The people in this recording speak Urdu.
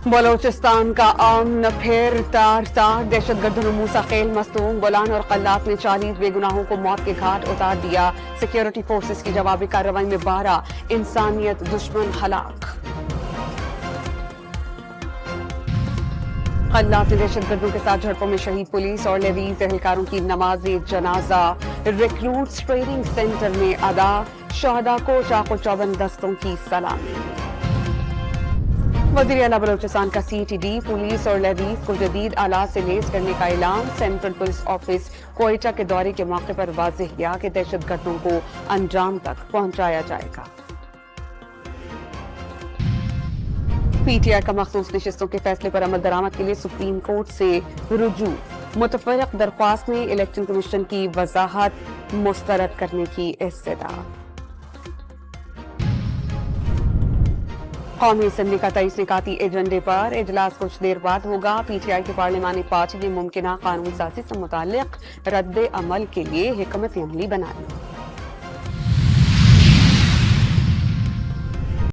بلوچستان کا امن پھر تار تار، دہشت گردوں نے موسیٰ خیل، مستونگ، بولان اور قلات میں 40 بے گناہوں کو موت کے گھاٹ اتار دیا۔ سیکیورٹی فورسز کی جوابی کارروائی میں 12 انسانیت دشمن ہلاک۔ قلات میں دہشت گردوں کے ساتھ جھڑپوں میں شہید پولیس اور لیویز اہلکاروں کی نماز جنازہ۔ ریکروٹس ٹریننگ سینٹر میں ادا، شہداء کو چاق و چوبند دستوں کی سلامی۔ وزیر اعلیٰ بلوچستان کا سی ٹی ڈی پولیس اور لیویز کو جدید آلات سے لیس کرنے کا اعلان۔ سینٹرل پولیس آفس کوئٹہ کے دورے کے موقع پر واضح کیا کہ دہشت گردوں کو انجام تک پہنچایا جائے گا۔ پی ٹی آئی کا مخصوص نشستوں کے فیصلے پر عمل درآمد کے لیے سپریم کورٹ سے رجوع۔ متفرق درخواست میں الیکشن کمیشن کی وضاحت مسترد کرنے کی استدعا۔ قومی اسمبلی کا 23 نکاتی ایجنڈے پر اجلاس کچھ دیر بعد ہوگا۔ پی ٹی آئی کی پارلیمانی پارٹی نے ممکنہ قانون سازی سے متعلق رد عمل کے لیے حکمت عملی بنائی۔